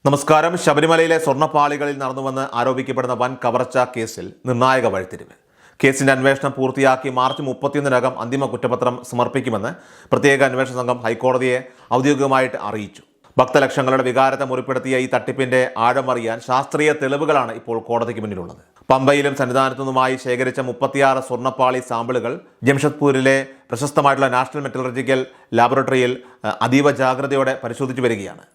നമസ്കാരം. ശബരിമലയിലെ സ്വർണ്ണപ്പാളികളിൽ നടന്നുവെന്ന് ആരോപിക്കപ്പെടുന്ന വൻ കവർച്ചാ കേസിൽ നിർണായക വഴിത്തിരിവ്. കേസിന്റെ അന്വേഷണം പൂർത്തിയാക്കി മാർച്ച് 31-നകം അന്തിമ കുറ്റപത്രം സമർപ്പിക്കുമെന്ന് പ്രത്യേക അന്വേഷണ സംഘം ഹൈക്കോടതിയെ ഔദ്യോഗികമായിട്ട് അറിയിച്ചു. ഭക്തലക്ഷങ്ങളുടെ വികാരത്തെ മുറിപ്പെടുത്തിയ ഈ തട്ടിപ്പിന്റെ ആഴമറിയാൻ ശാസ്ത്രീയ തെളിവുകളാണ് ഇപ്പോൾ കോടതിക്ക് മുന്നിലുള്ളത്. പമ്പയിലും സന്നിധാനത്തു നിന്നുമായി ശേഖരിച്ച 36 സ്വർണ്ണപ്പാളി സാമ്പിളുകൾ ജംഷഡ്പൂരിലെ പ്രശസ്തമായിട്ടുള്ള നാഷണൽ മെറ്റലർജിക്കൽ ലാബോറട്ടറിയിൽ അതീവ ജാഗ്രതയോടെ പരിശോധിച്ചു വരികയാണ്.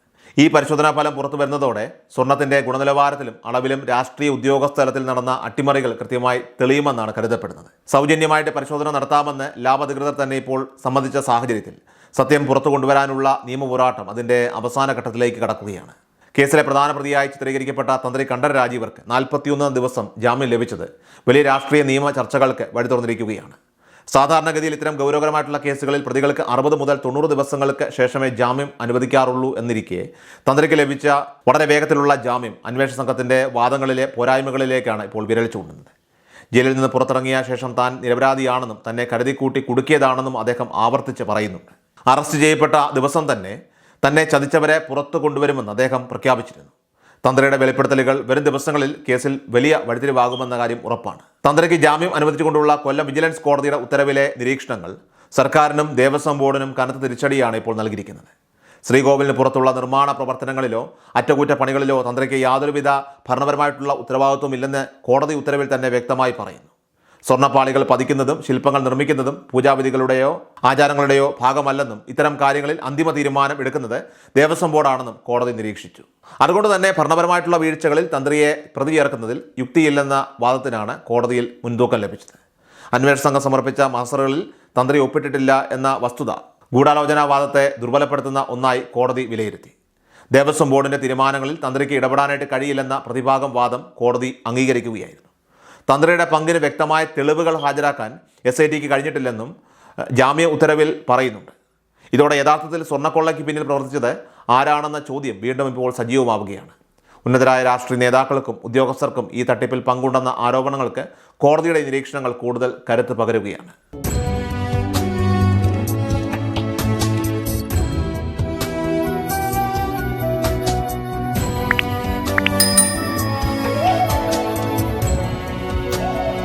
ഈ പരിശോധനാ ഫലം പുറത്തു വരുന്നതോടെ സ്വർണത്തിന്റെ ഗുണനിലവാരത്തിലും അളവിലും രാഷ്ട്രീയ ഉദ്യോഗസ്ഥ തലത്തിൽ നടന്ന അട്ടിമറികൾ കൃത്യമായി തെളിയുമെന്നാണ് കരുതപ്പെടുന്നത്. സൗജന്യമായിട്ട് പരിശോധന നടത്താമെന്ന് ലാബ് അധികൃതർ തന്നെ ഇപ്പോൾ സമ്മതിച്ച സാഹചര്യത്തിൽ സത്യം പുറത്തു കൊണ്ടുവരാനുള്ള നിയമപോരാട്ടം അതിന്റെ അവസാന ഘട്ടത്തിലേക്ക് കടക്കുകയാണ്. കേസിലെ പ്രധാന പ്രതിയായി ചിത്രീകരിക്കപ്പെട്ട തന്ത്രി കണ്ഠരര് രാജീവർക്ക് 41 ദിവസം ജാമ്യം ലഭിച്ചത് വലിയ രാഷ്ട്രീയ നിയമ ചർച്ചകൾക്ക് വഴി തുറന്നിരിക്കുകയാണ്. സാധാരണഗതിയിൽ ഇത്തരം ഗൗരവകരമായിട്ടുള്ള കേസുകളിൽ പ്രതികൾക്ക് 60 മുതൽ 90 ദിവസങ്ങൾക്ക് ശേഷമേ ജാമ്യം അനുവദിക്കാറുള്ളൂ എന്നിരിക്കെ തന്ത്രിക്ക് ലഭിച്ച വളരെ വേഗത്തിലുള്ള ജാമ്യം അന്വേഷണ സംഘത്തിന്റെ വാദങ്ങളിലെ പോരായ്മകളിലേക്കാണ് ഇപ്പോൾ വിരൽ ചൂണ്ടുന്നത്. ജയിലിൽ നിന്ന് പുറത്തിറങ്ങിയ ശേഷം താൻ നിരപരാധിയാണെന്നും തന്നെ കരുതിക്കൂട്ടി കുടുക്കിയതാണെന്നും അദ്ദേഹം ആവർത്തിച്ച് പറയുന്നുണ്ട്. അറസ്റ്റ് ചെയ്യപ്പെട്ട ദിവസം തന്നെ ചതിച്ചവരെ പുറത്തു കൊണ്ടുവരുമെന്ന് അദ്ദേഹം പ്രഖ്യാപിച്ചിരുന്നു. തന്ത്രിയുടെ വെളിപ്പെടുത്തലുകൾ വരും ദിവസങ്ങളിൽ കേസിൽ വലിയ വഴിത്തിരിവാകുമെന്ന കാര്യം ഉറപ്പാണ്. തന്ത്രിക്ക് ജാമ്യം അനുവദിച്ചുകൊണ്ടുള്ള കൊല്ലം വിജിലൻസ് കോടതിയുടെ ഉത്തരവിലെ നിരീക്ഷണങ്ങൾ സർക്കാരിനും ദേവസ്വം ബോർഡിനും കനത്ത തിരിച്ചടിയാണ് ഇപ്പോൾ നൽകിയിരിക്കുന്നത്. ശ്രീകോവിലിന് പുറത്തുള്ള നിർമ്മാണ പ്രവർത്തനങ്ങളിലോ അറ്റകുറ്റപ്പണികളിലോ തന്ത്രിക്ക് യാതൊരുവിധ ഭരണപരമായിട്ടുള്ള ഉത്തരവാദിത്വം ഇല്ലെന്ന് കോടതി ഉത്തരവിൽ തന്നെ വ്യക്തമായി പറയുന്നു. സ്വർണ്ണപ്പാളികൾ പതിക്കുന്നതും ശില്പങ്ങൾ നിർമ്മിക്കുന്നതും പൂജാവിധികളുടെയോ ആചാരങ്ങളുടെയോ ഭാഗമല്ലെന്നും ഇത്തരം കാര്യങ്ങളിൽ അന്തിമ തീരുമാനം എടുക്കുന്നത് ദേവസ്വം ബോർഡാണെന്നും കോടതി നിരീക്ഷിച്ചു. അതുകൊണ്ട് തന്നെ ഭരണപരമായിട്ടുള്ള വീഴ്ചകളിൽ തന്ത്രിയെ പ്രതി ചേർക്കുന്നതിൽ യുക്തിയില്ലെന്ന വാദത്തിനാണ് കോടതിയിൽ മുൻതൂക്കം ലഭിച്ചത്. അന്വേഷണ സംഘം സമർപ്പിച്ച മാസ്റ്ററുകളിൽ തന്ത്രി ഒപ്പിട്ടിട്ടില്ല എന്ന വസ്തുത ഗൂഢാലോചനാവാദത്തെ ദുർബലപ്പെടുത്തുന്ന ഒന്നായി കോടതി വിലയിരുത്തി. ദേവസ്വം ബോർഡിന്റെ തീരുമാനങ്ങളിൽ തന്ത്രിക്ക് ഇടപെടാനായിട്ട് കഴിയില്ലെന്ന പ്രതിഭാഗം വാദം കോടതി അംഗീകരിക്കുകയായിരുന്നു. തന്ത്രിയുടെ പങ്കിന് വ്യക്തമായ തെളിവുകൾ ഹാജരാക്കാൻ SITക്ക് കഴിഞ്ഞിട്ടില്ലെന്നും ജാമ്യ ഉത്തരവിൽ പറയുന്നുണ്ട്. ഇതോടെ യഥാർത്ഥത്തിൽ സ്വർണ്ണക്കൊള്ളയ്ക്ക് പിന്നിൽ പ്രവർത്തിച്ചത് ആരാണെന്ന ചോദ്യം വീണ്ടും ഇപ്പോൾ സജീവമാവുകയാണ്. ഉന്നതരായ രാഷ്ട്രീയ നേതാക്കൾക്കും ഉദ്യോഗസ്ഥർക്കും ഈ തട്ടിപ്പിൽ പങ്കുണ്ടെന്ന ആരോപണങ്ങൾക്ക് കോടതിയുടെ നിരീക്ഷണങ്ങൾ കൂടുതൽ കരുത്ത് പകരുകയാണ്.